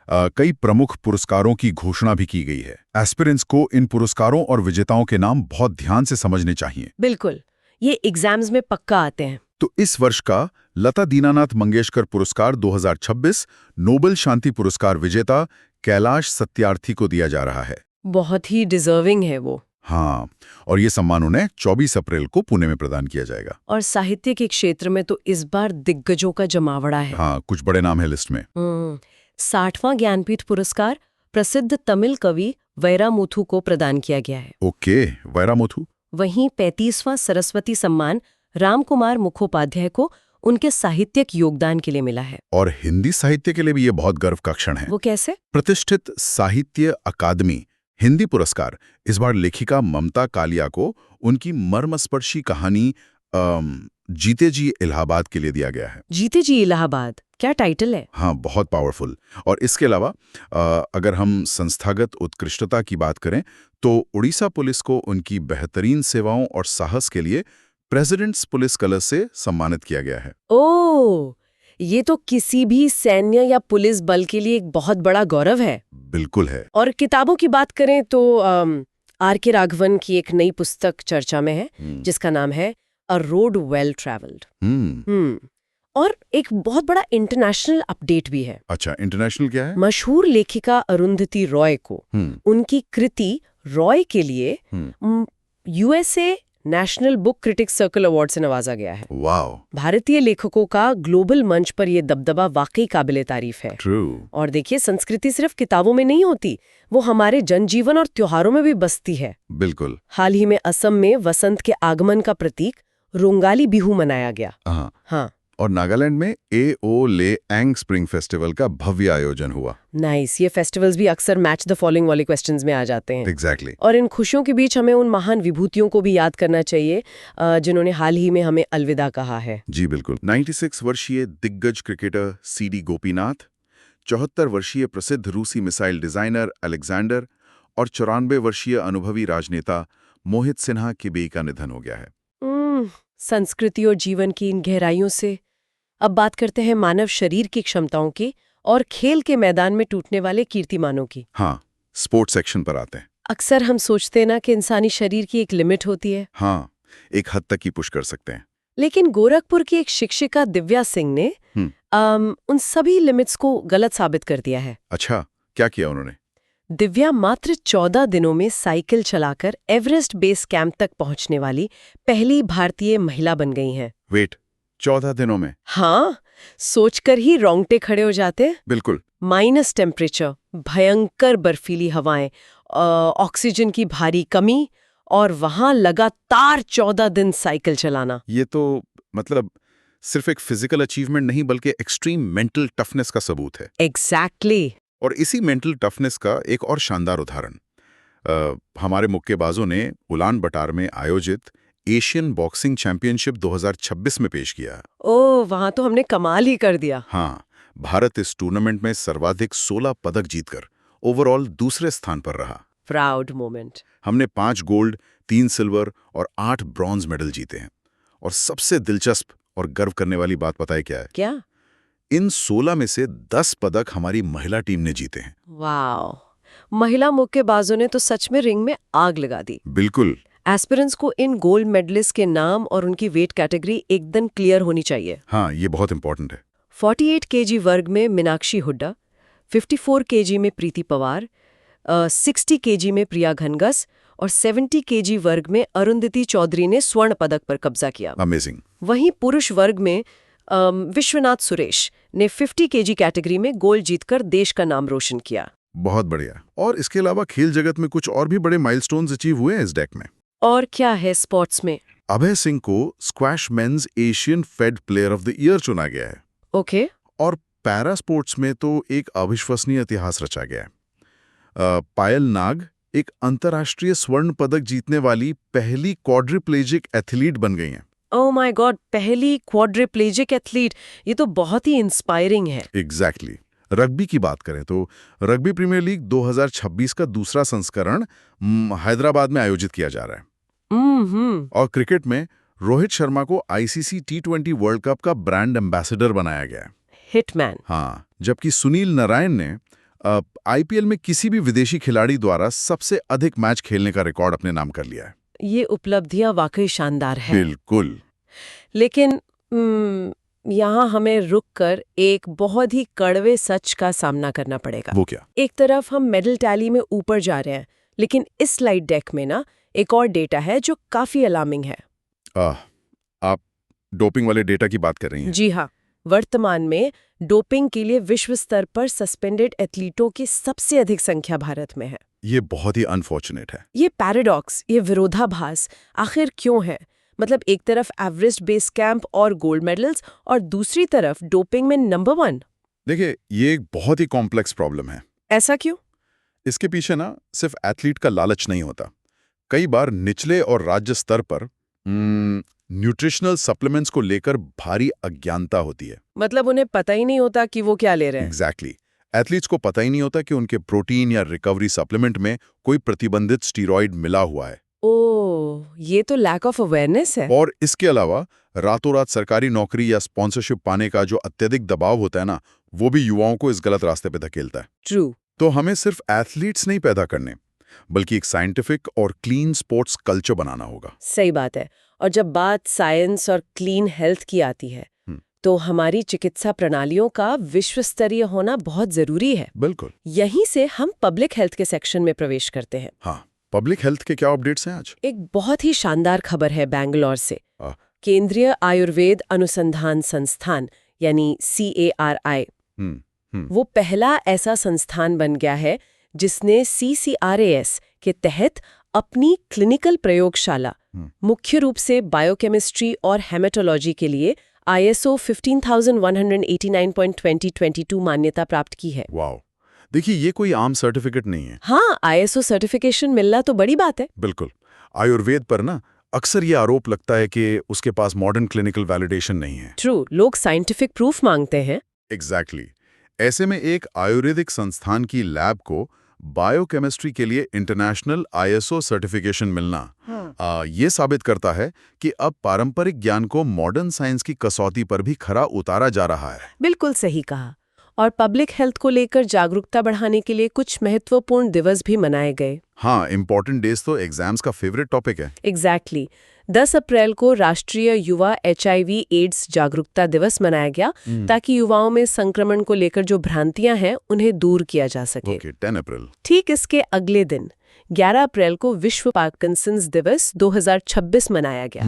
कई प्रमुख पुरस्कारों की घोषणा भी की गई है। एस्पिरेंट्स को इन पुरस्कारों और विजेताओं के नाम बहुत ध्यान से समझने चाहिए। बिल्कुल, ये एग्जाम्स में पक्का आते हैं। तो इस वर्ष का लता दीनानाथ मंगेशकर पुरस्कार 2026 नोबेल शांति पुरस्कार विजेता कैलाश सत्यार्थी को दिया जा रहा है। बहुत ही डिजर्विंग है वो। हाँ, और ये सम्मान उन्हें 24 अप्रैल को पुणे में प्रदान किया जाएगा। और साहित्य के क्षेत्र में तो इस बार दिग्गजों का जमावड़ा है। हाँ, कुछ बड़े नाम है लिस्ट में। 60वां ज्ञानपीठ पुरस्कार प्रसिद्ध तमिल कवि वैरामुथु को प्रदान किया गया है। ओके, वैरामुथु। वहीं 35वां सरस्वती सम्मान रामकुमार मुखोपाध्याय को उनके साहित्यिक योगदान के लिए मिला है। और हिंदी साहित्य के लिए भी ये बहुत गर्व का क्षण है। वो कैसे? प्रतिष्ठित साहित्य अकादमी हिंदी पुरस्कार इस बार लेखिका ममता कालिया को उनकी मर्मस्पर्शी कहानी जीते जी इलाहाबाद के लिए दिया गया है। जीते जी इलाहाबाद, क्या टाइटल है। हाँ, बहुत पावरफुल। और इसके अलावा अगर हम संस्थागत उत्कृष्टता की बात करें तो उड़ीसा पुलिस को उनकी बेहतरीन सेवाओं और साहस के लिए प्रेसिडेंट्स पुलिस कलर से सम्मानित किया गया है। ओह, ये तो किसी भी सैन्य या पुलिस बल के लिए एक बहुत बड़ा गौरव है। बिल्कुल है। और किताबों की बात करें तो R.K. राघवन की एक नई पुस्तक चर्चा में है जिसका नाम है अ रोड वेल ट्रैवल्ड। और एक बहुत बड़ा इंटरनेशनल अपडेट भी है। अच्छा, इंटरनेशनल क्या है? मशहूर लेखिका अरुंधति रॉय को उनकी कृति रॉय के लिए USA national book critics circle award से नवाजा गया है। वाओ। भारतीय लेखकों का ग्लोबल मंच पर यह दबदबा वाकई काबिले तारीफ है। ट्रू। और देखिए, संस्कृति सिर्फ किताबों में नहीं होती, वो हमारे जनजीवन और त्योहारों में भी बसती है। बिल्कुल। हाल ही में असम में वसंत के आगमन का प्रतीक रोंगाली बिहू मनाया गया। हाँ। और नागालैंड में एओ ले एंग स्प्रिंग फेस्टिवल का भव्य आयोजन हुआ। नाइस। ये फेस्टिवल्स भी अक्सर मैच द फॉलोइंग वाले क्वेश्चंस में आ जाते हैं। एग्जैक्टली। और इन खुशियों के बीच हमें उन महान विभूतियों को भी याद करना चाहिए जिन्होंने हाल ही में हमें अलविदा कहा है। जी बिल्कुल। 96 वर्षीय दिग्गज क्रिकेटर सीडी गोपीनाथ, 74 वर्षीय प्रसिद्ध रूसी मिसाइल डिजाइनर अलेक्जेंडर और 94 वर्षीय अनुभवी राजनेता मोहित सिन्हा के बेई का निधन हो गया है। संस्कृति और जीवन की इन गहराइयों से अब बात करते हैं मानव शरीर की क्षमताओं की और खेल के मैदान में टूटने वाले कीर्तिमानों की। हाँ, स्पोर्ट्स सेक्शन पर आते हैं। अक्सर हम सोचते हैं ना कि इंसानी शरीर की एक लिमिट होती है। हाँ, एक हद तक ही पुश कर सकते हैं। लेकिन गोरखपुर की एक शिक्षिका दिव्या सिंह ने उन सभी लिमिट्स को गलत साबित कर दिया है। अच्छा, क्या किया उन्होंने? दिव्या मात्र 14 दिनों में साइकिल चलाकर एवरेस्ट बेस कैंप तक पहुंचने वाली पहली भारतीय महिला बन गई हैं। वेट, 14 दिनों में? हाँ, सोचकर ही रोंगटे खड़े हो जाते हैं। बिल्कुल। माइनस टेम्परेचर, भयंकर बर्फीली हवाएं, ऑक्सीजन की भारी कमी और वहां लगातार 14 दिन साइकिल चलाना। ये तो मतलब सिर्फ एक फिजिकल अचीवमेंट नहीं बल्कि एक्सट्रीम मेंटल टफनेस का सबूत है। एग्जैक्टली। और इसी मेंटल टफनेस का एक और शानदार उदाहरण हमारे मुक्केबाजों ने उलान बटार में आयोजित एशियन बॉक्सिंग चैंपियनशिप 2026 में पेश किया। ओह, वहां तो हमने कमाल ही कर दिया। हाँ, भारत इस टूर्नामेंट में सर्वाधिक 16 पदक जीतकर ओवरऑल दूसरे स्थान पर रहा। Proud moment. हमने 5 गोल्ड, 3 सिल्वर और 8 ब्रॉन्ज मेडल जीते हैं। और सबसे दिलचस्प और गर्व करने वाली बात पता है क्या है? क्या? इन 16 में से 10 पदक हमारी महिला टीम ने जीते हैं। वाह, महिला मुक्केबाजों ने तो सच में रिंग में आग लगा दी। बिल्कुल। एस्पिरेंट्स को इन गोल्ड मेडलिस्ट के नाम और उनकी वेट कैटेगरी एकदम क्लियर होनी चाहिए। हाँ, ये बहुत इंपॉर्टेंट है। 48 केजी वर्ग में मीनाक्षी हुड्डा, 54 केजी में प्रीति पवार, 60 केजी में प्रिया घनघस और 70 केजी वर्ग में अरुंधति चौधरी ने स्वर्ण पदक पर कब्जा किया। अमेजिंग। वहीं पुरुष वर्ग में विश्वनाथ सुरेश ने 50 केजी कैटेगरी में गोल्ड जीतकर देश का नाम रोशन किया। बहुत बढ़िया। और इसके अलावा खेल जगत में कुछ और भी बड़े माइलस्टोन्स अचीव हुए हैं इस डेक में। और क्या है स्पोर्ट्स में? अभय सिंह को squash men's Asian fed player of the year चुना गया है। ओके। और पैरा स्पोर्ट्स में तो एक अविश्वसनीय इतिहास रचा गया है। पायल नाग एक अंतर्राष्ट्रीय स्वर्ण पदक जीतने वाली पहली क्वाड्रिप्लेजिक एथलीट बन गई हैं। ओह माय गॉड, पहली क्वाड्रिप्लेजिक एथलीट, ये तो बहुत ही इंस्पायरिंग है। एग्जैक्टली। रग्बी की बात करें तो रग्बी प्रीमियर लीग 2026 का दूसरा संस्करण हैदराबाद में आयोजित किया जा रहा है। और क्रिकेट में रोहित शर्मा को ICC T20 वर्ल्ड कप का ब्रांड एम्बेसडर बनाया गया है। हिटमैन। हाँ, जबकि सुनील नारायण ने IPL में किसी भी विदेशी खिलाड़ी द्वारा सबसे अधिक मैच खेलने का रिकॉर्ड अपने नाम कर लिया है। ये उपलब्धियां वाकई शानदार है। बिल्कुल। लेकिन यहाँ हमें रुककर एक बहुत ही कड़वे सच का सामना करना पड़ेगा। वो क्या? एक तरफ हम मेडल टैली में ऊपर जा रहे हैं, लेकिन इस स्लाइड डेक में ना एक और डेटा है जो काफी अलार्मिंग है। आप डोपिंग वाले डेटा की बात कर रही हैं? जी हाँ, वर्तमान में डोपिंग के लिए विश्व स्तर पर सस्पेंडेड एथलीटों की सबसे अधिक संख्या भारत में है। ये बहुत ही अनफॉर्चुनेट है। ये पैराडॉक्स, ये विरोधाभास आखिर क्यों है? मतलब एक तरफ एवरेस्ट बेस कैंप और गोल्ड मेडल्स और दूसरी तरफ डोपिंग में नंबर 1। देखिए, ये एक बहुत ही कॉम्प्लेक्स प्रॉब्लम है। ऐसा क्यों? इसके पीछे ना सिर्फ एथलीट का लालच नहीं होता। कई बार निचले और राज्य स्तर पर न्यूट्रिशनल सप्लीमेंट्स को लेकर भारी अज्ञानता होती है। मतलब उन्हें पता ही नहीं होता कि वो क्या ले रहे हैं। एग्जैक्टली एथलीट्स को पता ही नहीं होता कि उनके प्रोटीन या रिकवरी सप्लीमेंट में कोई प्रतिबंधित स्टीरॉयड मिला हुआ है। ओह, ये तो लैक ऑफ अवेयरनेस है। और इसके अलावा रातों रात सरकारी नौकरी या स्पॉन्सरशिप पाने का जो अत्यधिक दबाव होता है ना, वो भी युवाओं को इस गलत रास्ते पे धकेलता है। ट्रू। तो हमें सिर्फ एथलीट्स नहीं पैदा करने, बल्कि एक साइंटिफिक और क्लीन स्पोर्ट्स कल्चर बनाना होगा। सही बात है। और जब बात साइंस और क्लीन हेल्थ की आती है तो हमारी चिकित्सा प्रणालियों का विश्व स्तरीय होना बहुत जरूरी है। बिल्कुल। यहीं से हम पब्लिक हेल्थ के सेक्शन में प्रवेश करते हैं। हाँ, पब्लिक हेल्थ के क्या अपडेट्स हैं आज? एक बहुत ही शानदार खबर है बैंगलोर से। आह। केंद्रीय आयुर्वेद अनुसंधान संस्थान यानी CARI, वो पहला ऐसा संस्थान बन गया है जिसने CCRAS के तहत अपनी क्लिनिकल प्रयोगशाला मुख्य रूप से बायोकेमिस्ट्री और हेमेटोलॉजी के लिए ISO 15189.2022 मान्यता प्राप्त की है। वाओ, देखिए ये कोई आम सर्टिफिकेट नहीं है। हाँ, ISO सर्टिफिकेशन मिलना तो बड़ी बात है। बिल्कुल। आयुर्वेद पर ना अक्सर ये आरोप लगता है कि उसके पास मॉडर्न क्लिनिकल वैलिडेशन नहीं है। ट्रू, लोग साइंटिफिक प्रूफ मांगते हैं। एग्जैक्टली। ऐसे में एक आयुर्वेदिक संस्थान की लैब को बायोकेमिस्ट्री के लिए इंटरनेशनल ISO सर्टिफिकेशन मिलना ये साबित करता है कि अब पारंपरिक ज्ञान को मॉडर्न साइंस की कसौटी पर भी खरा उतारा जा रहा है। बिल्कुल सही कहा। और पब्लिक हेल्थ को लेकर जागरूकता बढ़ाने के लिए कुछ महत्वपूर्ण दिवस भी मनाए गए। हाँ, इम्पोर्टेंट डेज तो एग्जाम्स का फेवरेट टॉपिक है। एग्जैक्टली। 10 अप्रैल को राष्ट्रीय युवा HIV एड्स जागरूकता दिवस मनाया गया ताकि युवाओं में संक्रमण को लेकर जो भ्रांतियां हैं उन्हें दूर किया जा सके। ओके, 10 अप्रैल। ठीक इसके अगले दिन 11 अप्रैल को विश्व पार्किंसंस दिवस 2026 मनाया गया।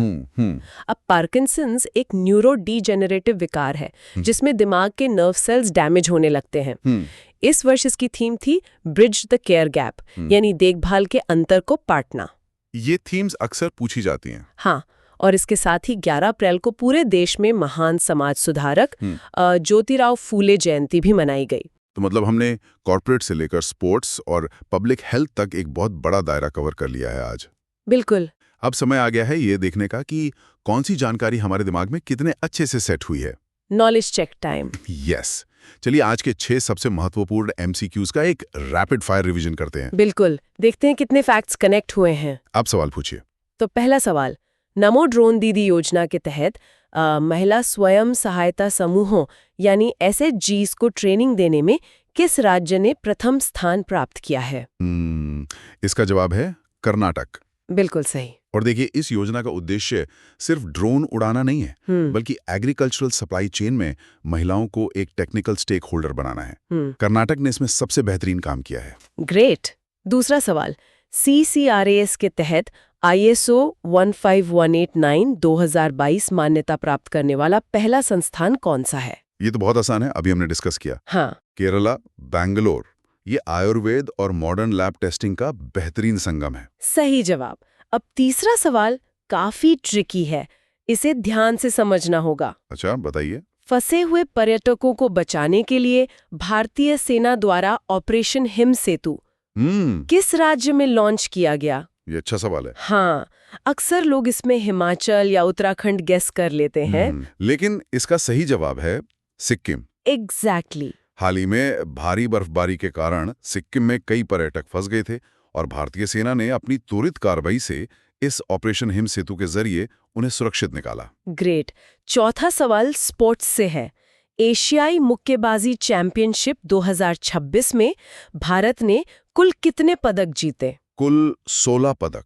अब पार्किंसंस एक न्यूरो डीजेनरेटिव विकार है जिसमें दिमाग के नर्व सेल्स डैमेज होने लगते हैं। इस वर्ष इसकी थीम थी ब्रिज द केयर गैप, यानी देखभाल के अंतर को पाटना। ये थीम्स अक्सर पूछी जाती हैं। हाँ, और इसके साथ ही 11 अप्रैल को पूरे देश में महान समाज सुधारक ज्योतिराव फूले जयंती भी मनाई गई। तो मतलब हमने कॉर्पोरेट से लेकर स्पोर्ट्स और पब्लिक हेल्थ तक एक बहुत बड़ा दायरा कवर कर लिया है आज। बिल्कुल। अब समय आ गया है ये देखने का कि कौन सी जानकारी हमारे दिमाग में कितने अच्छे से सेट हुई है। Knowledge check time. यस। चलिए आज के 6 सबसे महत्वपूर्ण MCQs का एक रैपिड फायर रिवीजन करते हैं। बिल्कुल, देखते हैं कितने फैक्ट्स कनेक्ट हुए हैं। आप सवाल पूछिए। तो पहला सवाल, नमो ड्रोन दीदी योजना के तहत महिला स्वयं सहायता समूहों यानी SHGs को ट्रेनिंग देने में किस राज्य ने प्रथम स्थान प्राप्त किया है? इसका जवाब है कर्नाटक। बिल्कुल सही। और देखिए, इस योजना का उद्देश्य सिर्फ ड्रोन उड़ाना नहीं है, बल्कि एग्रीकल्चरल सप्लाई चेन में महिलाओं को एक टेक्निकल स्टेक होल्डर बनाना है। कर्नाटक ने इसमें सबसे बेहतरीन काम किया है। ग्रेट। दूसरा सवाल, CCRAS के तहत ISO 15189 2022 मान्यता प्राप्त करने वाला पहला संस्थान कौन सा है? ये तो बहुत आसान है, अभी हमने डिस्कस किया। हाँ, केरला, बैंगलोर। ये आयुर्वेद और मॉडर्न लैब टेस्टिंग का बेहतरीन संगम है। सही जवाब। अब तीसरा सवाल काफी ट्रिकी है, इसे ध्यान से समझना होगा। अच्छा, बताइए। फंसे हुए पर्यटकों को बचाने के लिए भारतीय सेना द्वारा ऑपरेशन हिम सेतु किस राज्य में लॉन्च किया गया? ये अच्छा सवाल है। हाँ, अक्सर लोग इसमें हिमाचल या उत्तराखंड गेस कर लेते हैं। लेकिन इसका सही जवाब है सिक्किम। एग्जैक्टली। हाल ही में भारी बर्फबारी के कारण सिक्किम में कई पर्यटक फंस गए थे और भारतीय सेना ने अपनी त्वरित कार्रवाई से इस ऑपरेशन हिम सेतु के जरिए उन्हें सुरक्षित निकाला। ग्रेट। चौथा सवाल स्पोर्ट्स से है। एशियाई मुक्केबाजी चैंपियनशिप 2026 में भारत ने कुल कितने पदक जीते? कुल 16 पदक।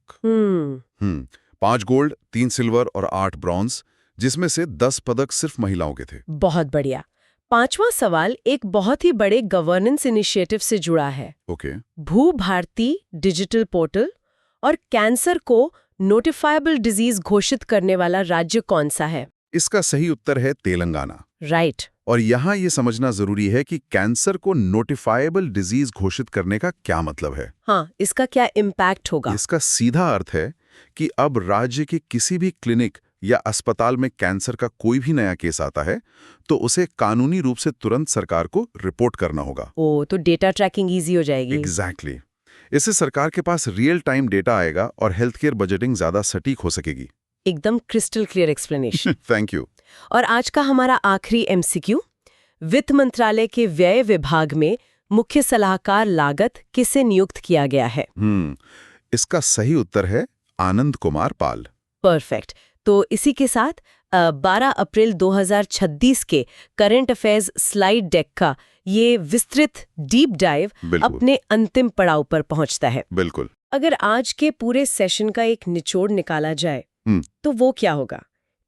5 गोल्ड, 3 सिल्वर और 8 ब्रॉन्ज, जिसमें से 10 पदक सिर्फ महिलाओं के थे। बहुत बढ़िया। पांचवा सवाल एक बहुत ही बड़े गवर्नेंस इनिशिएटिव से जुड़ा है। ओके। भू भारती डिजिटल पोर्टल और कैंसर को नोटिफाइबल डिजीज घोषित करने वाला राज्य कौन सा है? इसका सही उत्तर है तेलंगाना। राइट। और यहाँ ये समझना जरूरी है कि कैंसर को नोटिफाइबल डिजीज घोषित करने का क्या मतलब है। हाँ, इसका क्या इम्पैक्ट होगा? इसका सीधा अर्थ है कि अब राज्य के किसी भी क्लिनिक या अस्पताल में कैंसर का कोई भी नया केस आता है तो उसे कानूनी रूप से तुरंत सरकार को रिपोर्ट करना होगा। ओ, तो डेटा ट्रैकिंग इजी हो जाएगी। एग्जैक्टली। इससे सरकार के पास रियल टाइम डेटा आएगा और हेल्थ केयर बजटिंग ज्यादा सटीक हो सकेगी। एकदम crystal clear explanation. Thank you. और आज का हमारा आखिरी एमसीक्यू, वित्त मंत्रालय के व्यय विभाग में मुख्य सलाहकार लागत किसे नियुक्त किया गया है? इसका सही उत्तर है आनंद कुमार पाल। परफेक्ट। तो इसी के साथ 12 अप्रैल 2026 के करंट अफेयर्स स्लाइड डेक का ये विस्तृत डीप डाइव बिल्कुल। अपने अंतिम पड़ाव पर पहुंचता है। बिल्कुल। अगर आज के पूरे सेशन का एक निचोड़ निकाला जाए तो वो क्या होगा?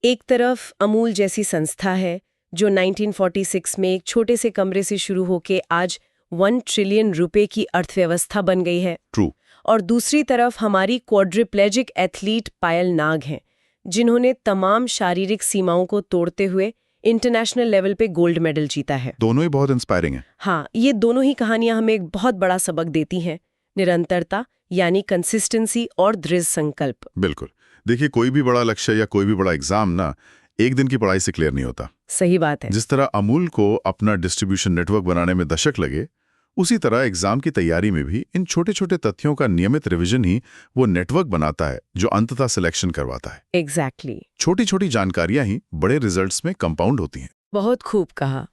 एक तरफ अमूल जैसी संस्था है जो 1946 में एक छोटे से कमरे से शुरू होके आज 1 ट्रिलियन रुपए की अर्थव्यवस्था बन गई है। ट्रू। और दूसरी तरफ हमारी क्वाड्रिप्लेजिक एथलीट पायल नाग हैं, जिन्होंने तमाम शारीरिक सीमाओं को तोड़ते हुए इंटरनेशनल लेवल पे गोल्ड मेडल जीता है। दोनों ही बहुत इंस्पायरिंग हैं। हाँ, ये दोनों ही कहानियां हमें एक बहुत बड़ा सबक देती हैं, निरंतरता यानी कंसिस्टेंसी और दृढ़ संकल्प। बिल्कुल। देखिए, कोई भी बड़ा लक्ष्य या कोई भी बड़ा एग्जाम ना एक दिन की पढ़ाई से क्लियर नहीं होता। सही बात है। जिस तरह अमूल को अपना डिस्ट्रीब्यूशन नेटवर्क बनाने में दशक लगे, उसी तरह एग्जाम की तैयारी में भी इन छोटे छोटे तथ्यों का नियमित रिवीजन ही वो नेटवर्क बनाता है जो अंततः सिलेक्शन करवाता है। एग्जैक्टली। छोटी छोटी जानकारियां ही बड़े रिजल्ट्स में कंपाउंड होती हैं। बहुत खूब कहा।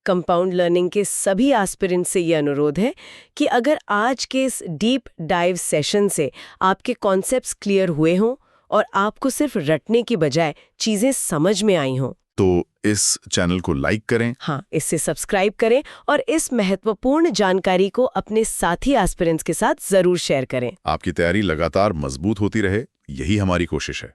कंपाउंड लर्निंग के सभी एस्पिरेंट से ये अनुरोध है कि अगर आज के इस डीप डाइव सेशन से आपके कॉन्सेप्ट्स क्लियर हुए हों और आपको सिर्फ रटने की बजाय चीजें समझ में आई हों, तो इस चैनल को लाइक करें। हाँ, इससे सब्सक्राइब करें और इस महत्वपूर्ण जानकारी को अपने साथी एस्पिरेंट्स के साथ जरूर शेयर करें। आपकी तैयारी लगातार मजबूत होती रहे, यही हमारी कोशिश है।